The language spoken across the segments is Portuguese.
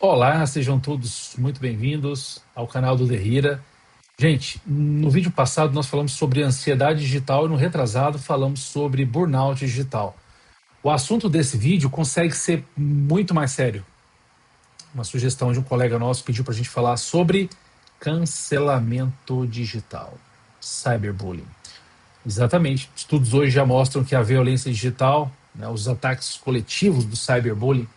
Olá, sejam todos muito bem-vindos ao canal do Derrira. Gente, no vídeo passado nós falamos sobre ansiedade digital e no retrasado falamos sobre burnout digital. O assunto desse vídeo consegue ser muito mais sério. Uma sugestão de um colega nosso pediu para a gente falar sobre cancelamento digital, cyberbullying. Exatamente. Estudos hoje já mostram que a violência digital, né, os ataques coletivos do cyberbullying,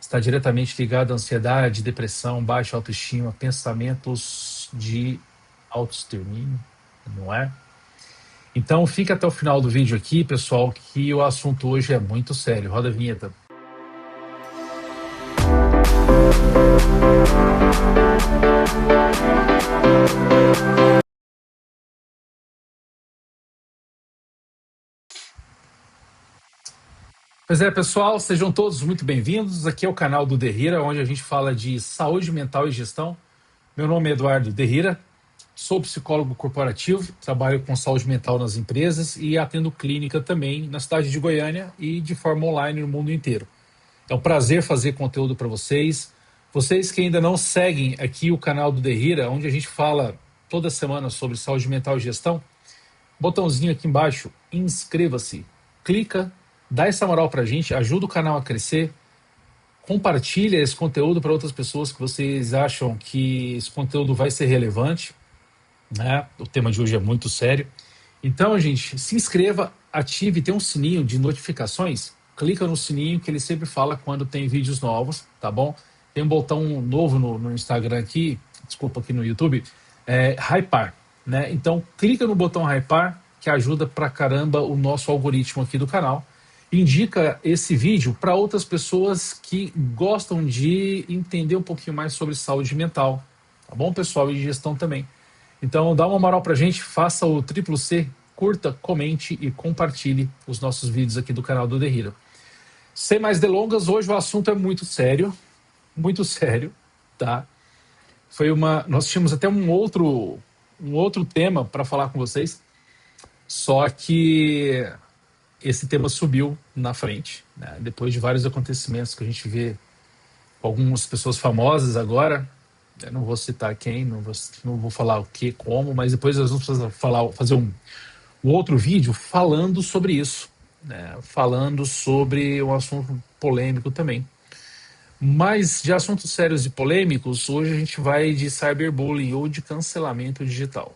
está diretamente ligado à ansiedade, depressão, baixa autoestima, pensamentos de autoextermínio, não é? Então fica até o final do vídeo aqui, pessoal, que o assunto hoje é muito sério. Roda a vinheta. Pois é, pessoal, sejam todos muito bem-vindos. Aqui é o canal do Derrira, onde a gente fala de saúde mental e gestão. Meu nome é Eduardo Derrira, sou psicólogo corporativo, trabalho com saúde mental nas empresas e atendo clínica também na cidade de Goiânia e de forma online no mundo inteiro. É um prazer fazer conteúdo para vocês. Vocês que ainda não seguem aqui o canal do Derrira, onde a gente fala toda semana sobre saúde mental e gestão, botãozinho aqui embaixo, inscreva-se, clica, dá essa moral para a gente, ajuda o canal a crescer, compartilha esse conteúdo para outras pessoas que vocês acham que esse conteúdo vai ser relevante, né? O tema de hoje é muito sério. Então, gente, se inscreva, ative, tem um sininho de notificações, clica no sininho que ele sempre fala quando tem vídeos novos, tá bom? Tem um botão novo no Instagram aqui, desculpa, aqui no YouTube, hypar, né? Então, clica no botão hypar, que ajuda pra caramba o nosso algoritmo aqui do canal. Indica esse vídeo para outras pessoas que gostam de entender um pouquinho mais sobre saúde mental, tá bom, pessoal? E gestão também. Então, dá uma moral pra gente, faça o triplo C, curta, comente e compartilhe os nossos vídeos aqui do canal do Derrida. Sem mais delongas, hoje o assunto é muito sério, tá? Nós tínhamos até um outro tema para falar com vocês, só que esse tema subiu na frente, né? Depois de vários acontecimentos que a gente vê com algumas pessoas famosas agora. Eu não vou citar quem, não vou falar o que, como, mas depois nós vamos fazer um outro vídeo falando sobre isso, né? Falando sobre um assunto polêmico também. Mas de assuntos sérios e polêmicos, hoje a gente vai de cyberbullying ou de cancelamento digital.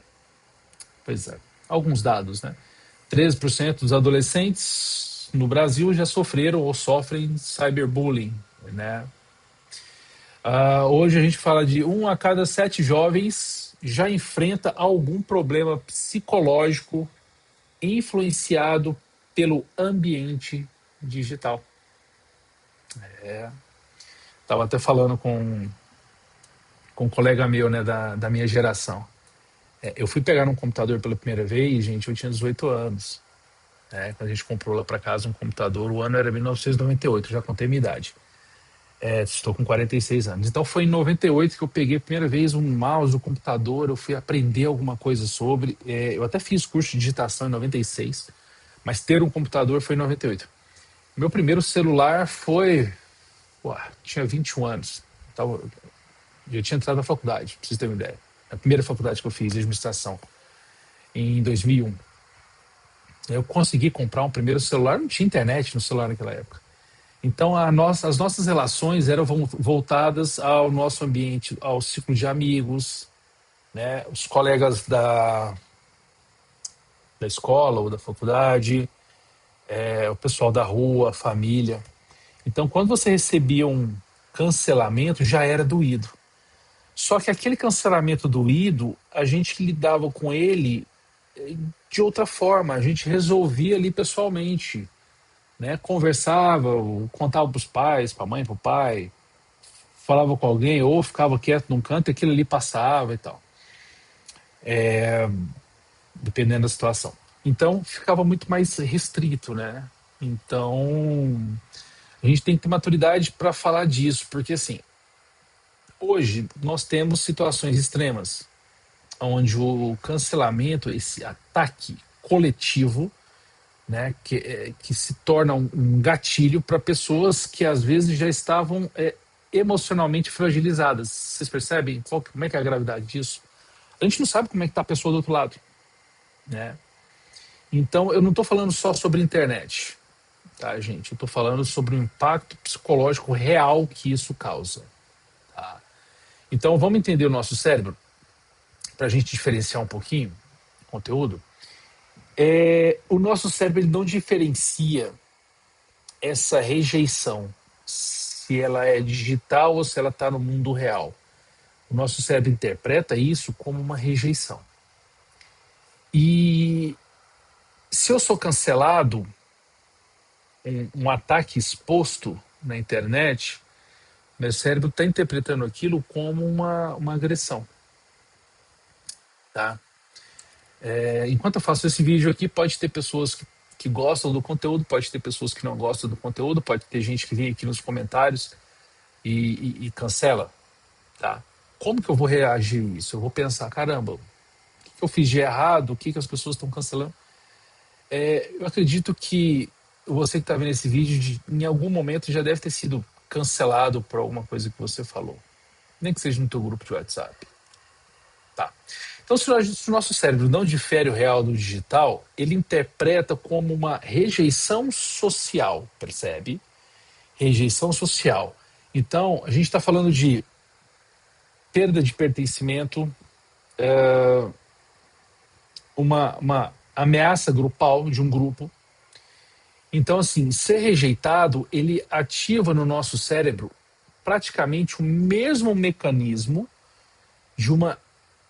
Pois é, alguns dados, né? 13% dos adolescentes no Brasil já sofreram ou sofrem cyberbullying, né? Hoje a gente fala de 1 a cada 7 jovens já enfrenta algum problema psicológico influenciado pelo ambiente digital. Estava até falando com um colega meu, né, da minha geração. Eu fui pegar um computador pela primeira vez, gente, eu tinha 18 anos. Né, quando a gente comprou lá para casa um computador, o ano era 1998, já contei minha idade. Estou com 46 anos. Então foi em 98 que eu peguei a primeira vez um mouse, um computador, eu fui aprender alguma coisa sobre. Eu até fiz curso de digitação em 96, mas ter um computador foi em 98. Meu primeiro celular foi. Pô, tinha 21 anos. Então, eu tinha entrado na faculdade, pra vocês terem uma ideia. A primeira faculdade que eu fiz, administração, em 2001. Eu consegui comprar um primeiro celular, não tinha internet no celular naquela época. Então, as nossas relações eram voltadas ao nosso ambiente, ao ciclo de amigos, né? Os colegas da escola ou da faculdade, o pessoal da rua, a família. Então, quando você recebia um cancelamento, já era doído. Só que aquele cancelamento doído, a gente lidava com ele de outra forma, a gente resolvia ali pessoalmente, né? Conversava, contava para os pais, para a mãe, para o pai, falava com alguém ou ficava quieto num canto e aquilo ali passava e tal, dependendo da situação. Então ficava muito mais restrito, né? Então a gente tem que ter maturidade para falar disso, porque assim, hoje nós temos situações extremas, onde o cancelamento, esse ataque coletivo, né, que se torna um gatilho para pessoas que às vezes já estavam emocionalmente fragilizadas. Vocês percebem como é que é a gravidade disso? A gente não sabe como é que está a pessoa do outro lado, né? Então, eu não estou falando só sobre internet, tá, gente? Eu estou falando sobre o impacto psicológico real que isso causa. Tá? Então, vamos entender o nosso cérebro, para a gente diferenciar um pouquinho o conteúdo. O nosso cérebro ele não diferencia essa rejeição, se ela é digital ou se ela está no mundo real. O nosso cérebro interpreta isso como uma rejeição. E se eu sou cancelado, um ataque exposto na internet, meu cérebro está interpretando aquilo como uma agressão. Tá? Enquanto eu faço esse vídeo aqui, pode ter pessoas que gostam do conteúdo, pode ter pessoas que não gostam do conteúdo, pode ter gente que vem aqui nos comentários e cancela. Tá? Como que eu vou reagir a isso? Eu vou pensar, caramba, o que eu fiz de errado? O que as pessoas estão cancelando? Eu acredito que você que está vendo esse vídeo, em algum momento já deve ter sido cancelado por alguma coisa que você falou. Nem que seja no teu grupo de WhatsApp. Tá. Então, se o nosso cérebro não difere o real do digital, ele interpreta como uma rejeição social, percebe? Rejeição social. Então, a gente está falando de perda de pertencimento, uma ameaça grupal de um grupo. Então, assim, ser rejeitado, ele ativa no nosso cérebro praticamente o mesmo mecanismo de uma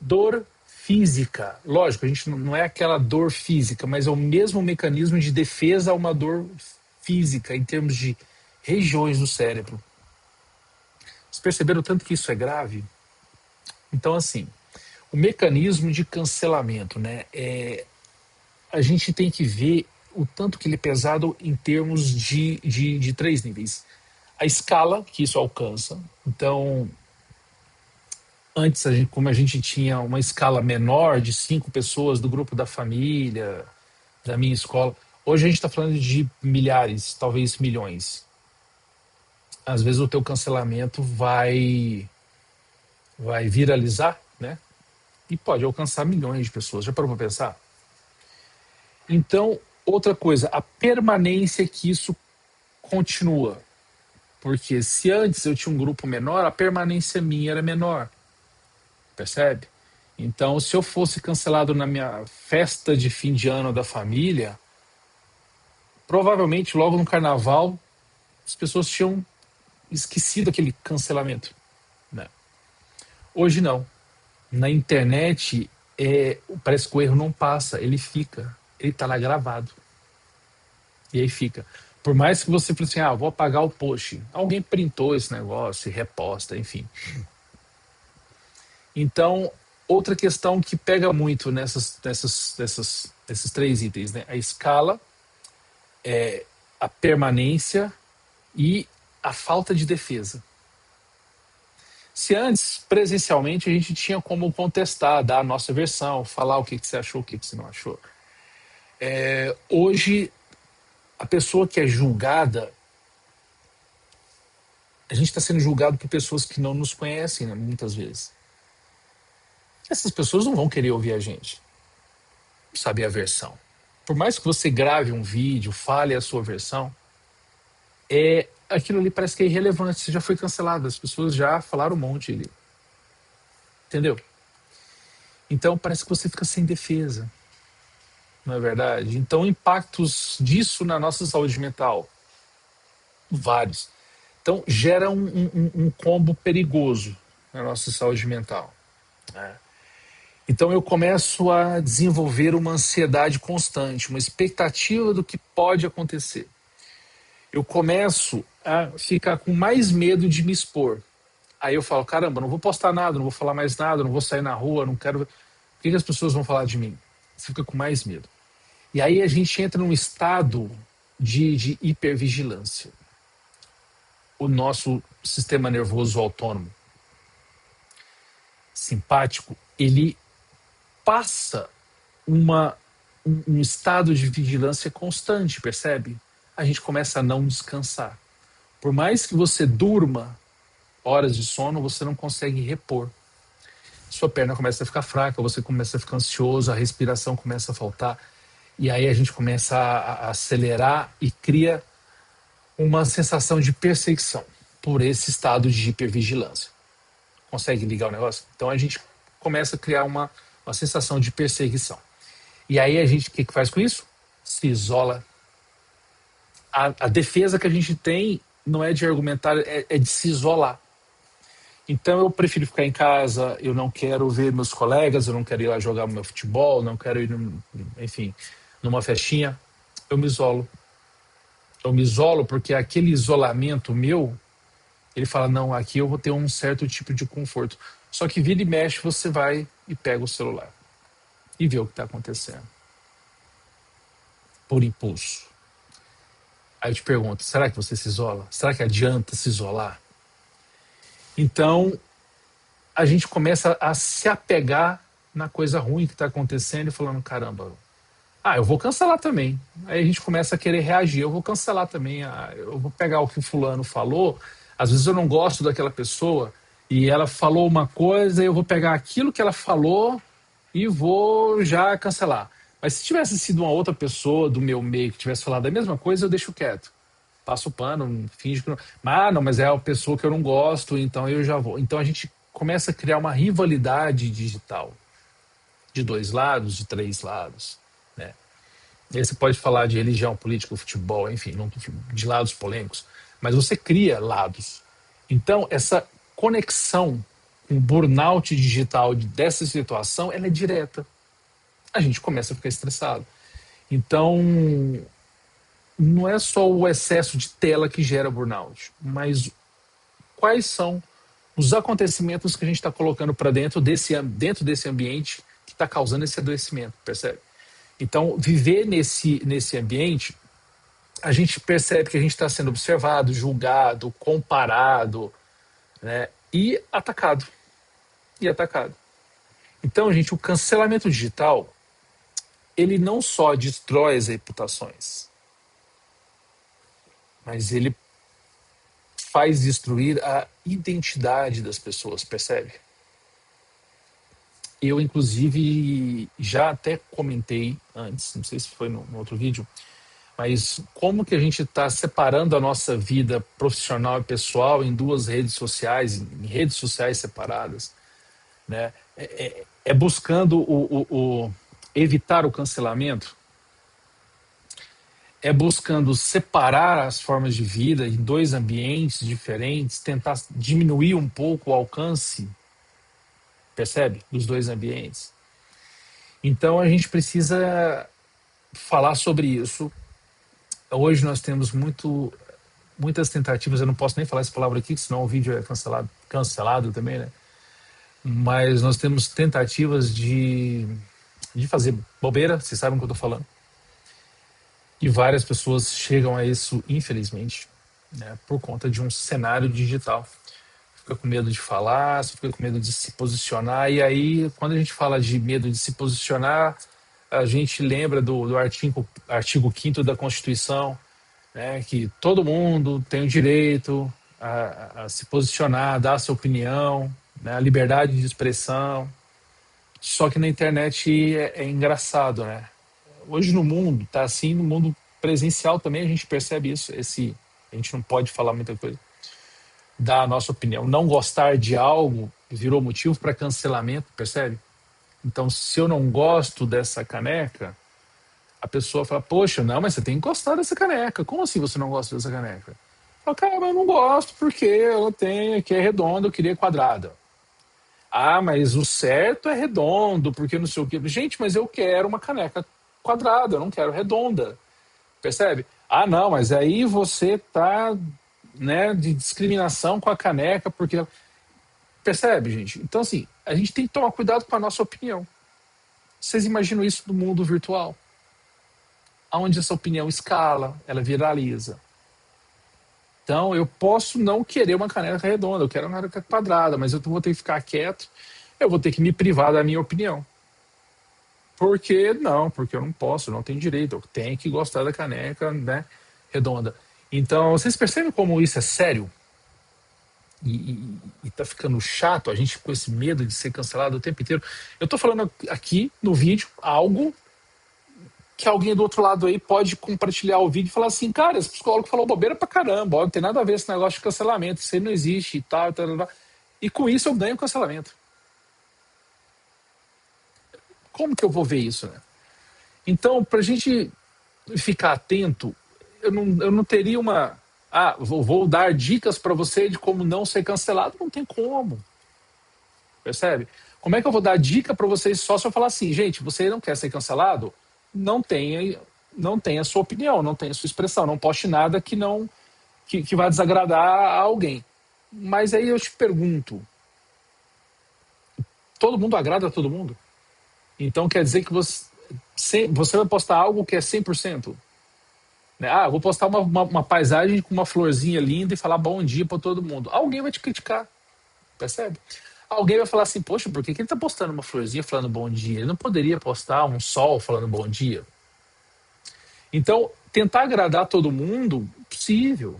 dor física. Lógico, a gente não é aquela dor física, mas é o mesmo mecanismo de defesa a uma dor física, em termos de regiões do cérebro. Vocês perceberam tanto que isso é grave? Então, assim, o mecanismo de cancelamento, né? A gente tem que ver o tanto que ele é pesado em termos de três níveis. A escala que isso alcança. Então, antes, como a gente tinha uma escala menor de 5 pessoas do grupo da família, da minha escola, hoje a gente está falando de milhares, talvez milhões. Às vezes o teu cancelamento vai viralizar, né? E pode alcançar milhões de pessoas. Já parou para pensar? Então, outra coisa, a permanência que isso continua. Porque se antes eu tinha um grupo menor, a permanência minha era menor. Percebe? Então, se eu fosse cancelado na minha festa de fim de ano da família, provavelmente logo no carnaval as pessoas tinham esquecido aquele cancelamento, né? Hoje não. Na internet, parece que o erro não passa, ele fica. Ele está lá gravado. E aí fica. Por mais que você fale assim, vou apagar o post. Alguém printou esse negócio e reposta, enfim. Então, outra questão que pega muito nesses três itens, né? A escala, a permanência e a falta de defesa. Se antes, presencialmente, a gente tinha como contestar, dar a nossa versão, falar o que você achou, o que você não achou. Hoje, a pessoa que é julgada, a gente está sendo julgado por pessoas que não nos conhecem, né, muitas vezes. Essas pessoas não vão querer ouvir a gente, saber a versão. Por mais que você grave um vídeo, fale a sua versão, aquilo ali parece que é irrelevante, você já foi cancelado, as pessoas já falaram um monte ali. Entendeu? Então parece que você fica sem defesa. Não é verdade? Então, impactos disso na nossa saúde mental, vários. Então, gera um combo perigoso na nossa saúde mental, né? Então, eu começo a desenvolver uma ansiedade constante, uma expectativa do que pode acontecer. Eu começo a ficar com mais medo de me expor. Aí eu falo, caramba, não vou postar nada, não vou falar mais nada, não vou sair na rua, não quero... O que as pessoas vão falar de mim? Você fica com mais medo. E aí a gente entra num estado de hipervigilância. O nosso sistema nervoso autônomo simpático, ele passa um estado de vigilância constante, percebe? A gente começa a não descansar. Por mais que você durma, horas de sono, você não consegue repor. Sua perna começa a ficar fraca, você começa a ficar ansioso, a respiração começa a faltar, e aí a gente começa a acelerar e cria uma sensação de perseguição por esse estado de hipervigilância. Consegue ligar o negócio? Então a gente começa a criar uma sensação de perseguição. E aí a gente, o que faz com isso? Se isola. A defesa que a gente tem não é de argumentar, é de se isolar. Então eu prefiro ficar em casa, eu não quero ver meus colegas, eu não quero ir lá jogar meu futebol, não quero ir, enfim, numa festinha. Eu me isolo. Eu me isolo porque aquele isolamento meu, ele fala, não, aqui eu vou ter um certo tipo de conforto. Só que vira e mexe, você vai e pega o celular e vê o que está acontecendo. Por impulso. Aí eu te pergunto, será que você se isola? Será que adianta se isolar? Então, a gente começa a se apegar na coisa ruim que está acontecendo e falando, caramba, eu vou cancelar também. Aí a gente começa a querer reagir, eu vou cancelar também, eu vou pegar o que o fulano falou, às vezes eu não gosto daquela pessoa e ela falou uma coisa, eu vou pegar aquilo que ela falou e vou já cancelar. Mas se tivesse sido uma outra pessoa do meu meio que tivesse falado a mesma coisa, eu deixo quieto. Passo o pano, finge que não. Mas é a pessoa que eu não gosto, então eu já vou. Então a gente começa a criar uma rivalidade digital de 2 lados, de 3 lados, né? E aí você pode falar de religião, política, futebol, enfim, não, de lados polêmicos, mas você cria lados. Então, essa conexão com o burnout digital dessa situação, ela é direta. A gente começa a ficar estressado. Então, não é só o excesso de tela que gera burnout, mas quais são os acontecimentos que a gente está colocando para dentro desse ambiente que está causando esse adoecimento, percebe? Então, viver nesse ambiente, a gente percebe que a gente está sendo observado, julgado, comparado, né? E atacado. E atacado. Então, gente, o cancelamento digital, ele não só destrói as reputações, mas ele faz destruir a identidade das pessoas, percebe? Eu, inclusive, já até comentei antes, não sei se foi no outro vídeo, mas como que a gente está separando a nossa vida profissional e pessoal em 2 redes sociais, em redes sociais separadas, né? É buscando evitar o cancelamento, é buscando separar as formas de vida em 2 ambientes diferentes, tentar diminuir um pouco o alcance, percebe? Dos 2 ambientes. Então a gente precisa falar sobre isso. Hoje nós temos muitas tentativas, eu não posso nem falar essa palavra aqui, senão o vídeo é cancelado também, né? Mas nós temos tentativas de fazer bobeira, vocês sabem o que eu estou falando. E várias pessoas chegam a isso, infelizmente, né, por conta de um cenário digital. Fica com medo de falar, fica com medo de se posicionar, e aí, quando a gente fala de medo de se posicionar, a gente lembra do artigo 5º da Constituição, né, que todo mundo tem o direito a se posicionar, a dar a sua opinião, né, a liberdade de expressão. Só que na internet é engraçado, né? Hoje no mundo, tá assim, no mundo presencial também a gente percebe isso, a gente não pode falar muita coisa, dar a nossa opinião. Não gostar de algo virou motivo para cancelamento, percebe? Então, se eu não gosto dessa caneca, a pessoa fala, poxa, não, mas você tem que gostar dessa caneca. Como assim você não gosta dessa caneca? Fala, cara, mas eu não gosto porque ela tem aqui é redonda, eu queria quadrada. Mas o certo é redondo, porque não sei o quê. Gente, mas eu quero uma caneca quadrada, eu não quero redonda. Percebe? Não, mas aí você tá, né, de discriminação com a caneca, porque... Percebe, gente? Então, assim, a gente tem que tomar cuidado com a nossa opinião. Vocês imaginam isso no mundo virtual? Onde essa opinião escala, ela viraliza. Então, eu posso não querer uma caneca redonda, eu quero uma caneca quadrada, mas eu vou ter que ficar quieto, eu vou ter que me privar da minha opinião. Por que não? Porque eu não posso, eu não tenho direito, eu tenho que gostar da caneca, né, redonda. Então, vocês percebem como isso é sério? e tá ficando chato, a gente com esse medo de ser cancelado o tempo inteiro. Eu tô falando aqui no vídeo algo que alguém do outro lado aí pode compartilhar o vídeo e falar assim, cara, esse psicólogo falou bobeira pra caramba, ó, não tem nada a ver esse negócio de cancelamento, isso aí não existe e tal, tal, tal, tal. E com isso eu ganho cancelamento. Como que eu vou ver isso, né? Então, pra gente ficar atento, eu não teria uma. Ah, vou dar dicas para você de como não ser cancelado. Não tem como. Percebe? Como é que eu vou dar dica para vocês só se eu falar assim, gente, você não quer ser cancelado? Não tenha, não tenha a sua opinião, não tenha a sua expressão, não poste nada que não que vai desagradar a alguém. Mas aí eu te pergunto, todo mundo agrada a todo mundo? Então quer dizer que você vai postar algo que é 100%? Né? Ah, vou postar uma paisagem com uma florzinha linda e falar bom dia para todo mundo. Alguém vai te criticar, percebe? Alguém vai falar assim, poxa, por que ele tá postando uma florzinha falando bom dia? Ele não poderia postar um sol falando bom dia? Então, tentar agradar todo mundo, impossível.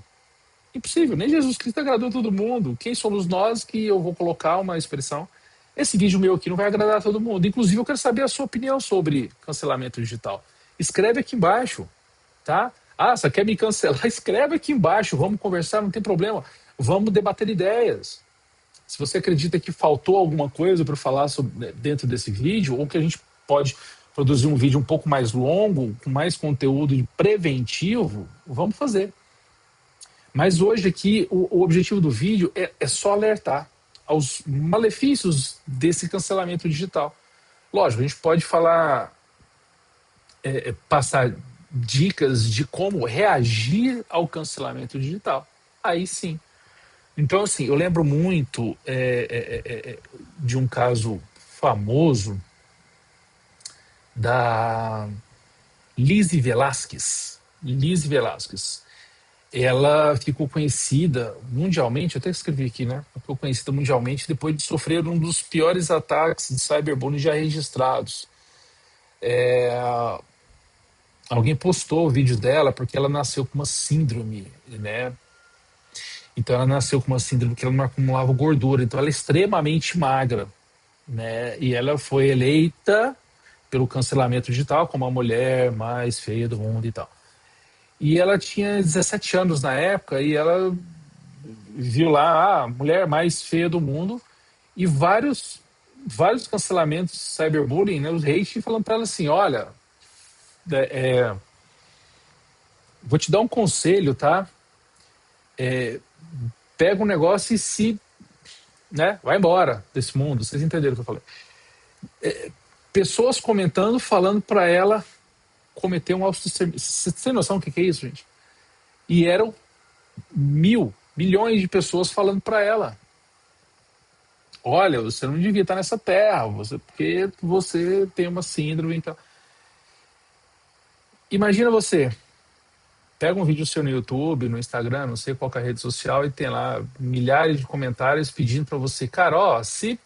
Impossível. Nem Jesus Cristo agradou todo mundo. Quem somos nós que eu vou colocar uma expressão? Esse vídeo meu aqui não vai agradar todo mundo. Inclusive, eu quero saber a sua opinião sobre cancelamento digital. Escreve aqui embaixo, tá? Ah, você quer me cancelar? Escreve aqui embaixo. Vamos conversar, não tem problema. Vamos debater ideias. Se você acredita que faltou alguma coisa para falar sobre, dentro desse vídeo, ou que a gente pode produzir um vídeo um pouco mais longo, com mais conteúdo de preventivo, vamos fazer. Mas hoje aqui, o objetivo do vídeo é só alertar aos malefícios desse cancelamento digital. Lógico, a gente pode falar, passar dicas de como reagir ao cancelamento digital. Aí sim. Então, assim, eu lembro muito de um caso famoso da Lizzie Velasquez. Lizzie Velasquez. Ela ficou conhecida mundialmente, eu até escrevi aqui, né? Ficou conhecida mundialmente depois de sofrer um dos piores ataques de cyberbullying já registrados. Alguém postou o vídeo dela porque ela nasceu com uma síndrome, né? Então ela nasceu com uma síndrome que ela não acumulava gordura, então ela é extremamente magra, né? E ela foi eleita pelo cancelamento digital como a mulher mais feia do mundo e tal. E ela tinha 17 anos na época e ela viu lá a mulher mais feia do mundo e vários cancelamentos cyberbullying, né? Os hate falando para ela assim, olha, é, vou te dar um conselho, tá? Pega um negócio e se, né? Vai embora desse mundo. Vocês entenderam o que eu falei? Pessoas comentando, falando para ela cometer um auto-extermínio. Você tem noção do que é isso, gente? E eram milhões de pessoas falando para ela: olha, você não devia estar nessa terra, porque você tem uma síndrome. Então, imagina você, pega um vídeo seu no YouTube, no Instagram, não sei qual é a rede social, e tem lá milhares de comentários pedindo para você, cara, ó, se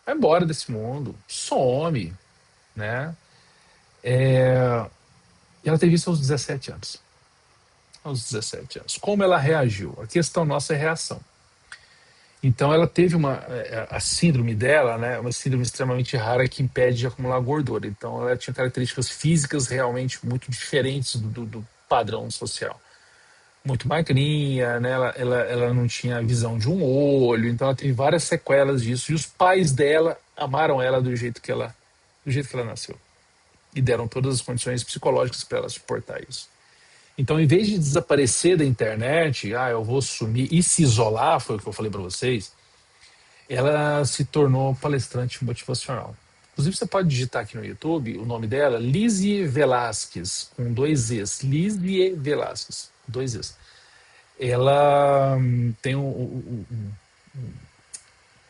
vai embora desse mundo, some, né? E ela teve isso aos 17 anos. Aos 17 anos. Como ela reagiu? A questão nossa é reação. Então ela teve a síndrome dela, né, uma síndrome extremamente rara que impede de acumular gordura. Então ela tinha características físicas realmente muito diferentes do padrão social. Muito magrinha, né, ela não tinha visão de um olho, então ela teve várias sequelas disso. E os pais dela amaram ela do jeito que ela nasceu. E deram todas as condições psicológicas para ela suportar isso. Então, em vez de desaparecer da internet, eu vou sumir e se isolar, foi o que eu falei para vocês, ela se tornou palestrante motivacional. Inclusive, você pode digitar aqui no YouTube o nome dela, Lizzie Velasquez, com 2 Es. Lizzie Velasquez, 2 Es. Ela tem um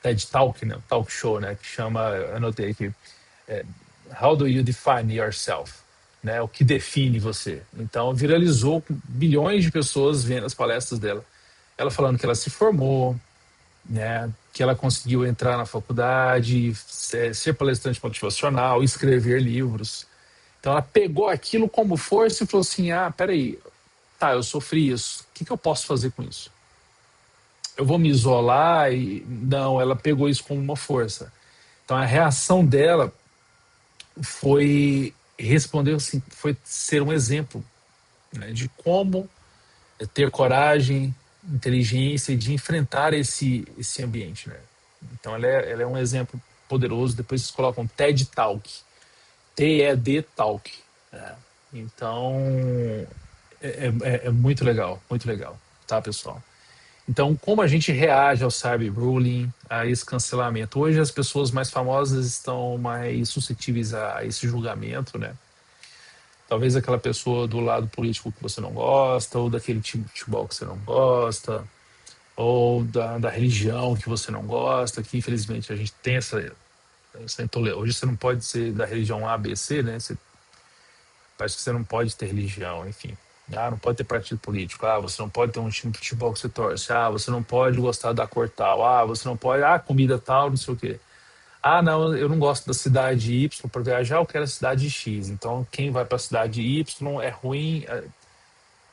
TED Talk, né, um talk show, né, que chama, anotei aqui, How do you define yourself? Né, o que define você. Então viralizou com bilhões de pessoas vendo as palestras dela. Ela falando que ela se formou, né, que ela conseguiu entrar na faculdade, ser palestrante motivacional, escrever livros. Então ela pegou aquilo como força e falou assim, peraí, tá, eu sofri isso, o que eu posso fazer com isso? eu vou me isolar e não, ela pegou isso como uma força. Então a reação dela foi responder assim, foi ser um exemplo, né, de como ter coragem, inteligência de enfrentar esse ambiente, né? Então ela é um exemplo poderoso. Depois vocês colocam TED Talk, TED Talk, né? Então é muito legal, tá, pessoal? Então, como a gente reage ao cyberbullying, a esse cancelamento? Hoje as pessoas mais famosas estão mais suscetíveis a esse julgamento, né? Talvez aquela pessoa do lado político que você não gosta, ou daquele time de futebol que você não gosta, ou da religião que você não gosta, que infelizmente a gente tem essa intolerância. Hoje você não pode ser da religião A, B, C, né? Parece que você não pode ter religião, enfim. Ah, não pode ter partido político. Ah, você não pode ter um time de futebol que você torce. Ah, você não pode gostar da cor tal. Ah, você não pode. Ah, comida tal, não sei o quê. Ah, não, eu não gosto da cidade Y para viajar, eu quero a cidade X. Então, quem vai para a cidade Y é ruim.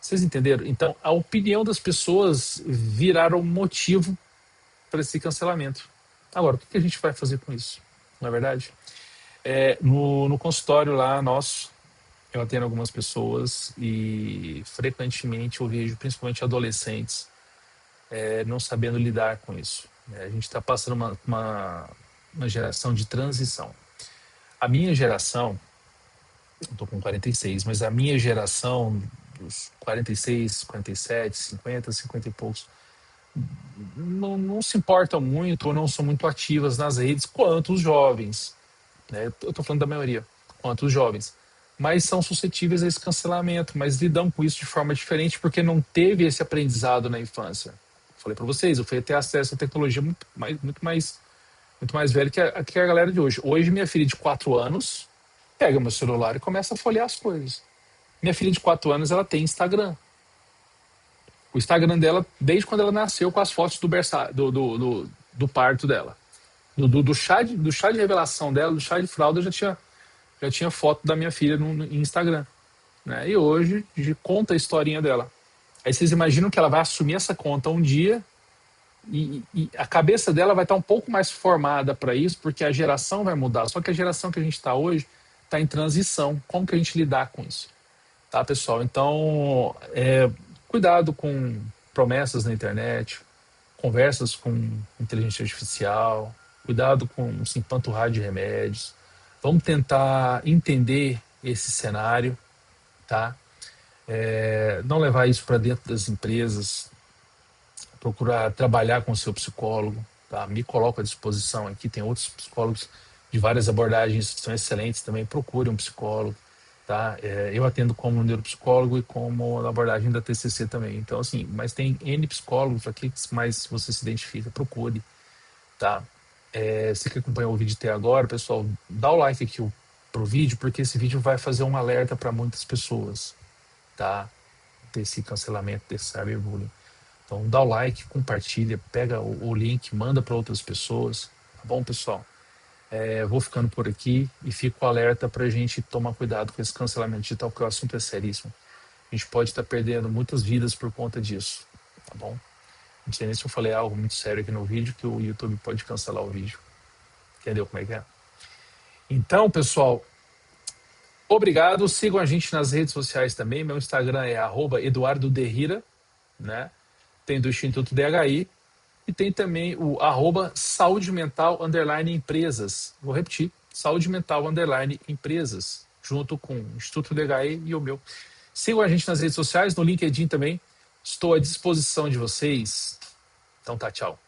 Vocês entenderam? Então, a opinião das pessoas viraram motivo para esse cancelamento. Agora, o que a gente vai fazer com isso? Não é verdade? No consultório lá nosso, eu atendo algumas pessoas e frequentemente eu vejo, principalmente adolescentes, não sabendo lidar com isso. A gente está passando uma geração de transição. A minha geração, eu estou com 46, mas a minha geração, dos 46, 47, 50, 50 e poucos, não se importam muito ou não são muito ativas nas redes quanto os jovens, né? Eu estou falando da maioria, quanto os jovens. Mas são suscetíveis a esse cancelamento, mas lidam com isso de forma diferente porque não teve esse aprendizado na infância. Falei para vocês, eu fui ter acesso à tecnologia muito mais velho que a galera de hoje. Hoje, minha filha de 4 anos pega meu celular e começa a folhear as coisas. Minha filha de 4 anos, ela tem Instagram. O Instagram dela, desde quando ela nasceu, com as fotos do parto dela. Do chá de revelação dela, do chá de fralda, já tinha foto da minha filha no Instagram. Né? E hoje, conta a historinha dela. Aí vocês imaginam que ela vai assumir essa conta um dia e a cabeça dela vai estar um pouco mais formada para isso, porque a geração vai mudar. Só que a geração que a gente está hoje está em transição. Como que a gente lidar com isso? Tá, pessoal? Então, cuidado com promessas na internet, conversas com inteligência artificial, cuidado com se empanturrar de remédios. Vamos tentar entender esse cenário, tá? Não levar isso para dentro das empresas, procurar trabalhar com o seu psicólogo, tá? Me coloco à disposição aqui, tem outros psicólogos de várias abordagens que são excelentes também, procure um psicólogo, tá? Eu atendo como neuropsicólogo e como na abordagem da TCC também, então assim, mas tem N psicólogos aqui que mais você se identifica, procure, tá? Você que acompanhou o vídeo até agora, pessoal, dá o like aqui pro vídeo, porque esse vídeo vai fazer um alerta para muitas pessoas, tá? Desse cancelamento, desse cyberbullying. Então dá o like, compartilha, pega o link, manda para outras pessoas, tá bom, pessoal? Vou ficando por aqui e fico alerta para a gente tomar cuidado com esse cancelamento digital, porque o assunto é seríssimo. A gente pode estar perdendo muitas vidas por conta disso, tá bom? Não sei nem se eu falei algo muito sério aqui no vídeo, que o YouTube pode cancelar o vídeo. Entendeu como é que é? Então, pessoal, obrigado. Sigam a gente nas redes sociais também. Meu Instagram é @eduardoderrira, né? Tem do Instituto DHI e tem também o @saúde mental _empresas. Vou repetir, saúde mental _empresas, junto com o Instituto DHI e o meu. Sigam a gente nas redes sociais, no LinkedIn também. Estou à disposição de vocês. Então tá, tchau.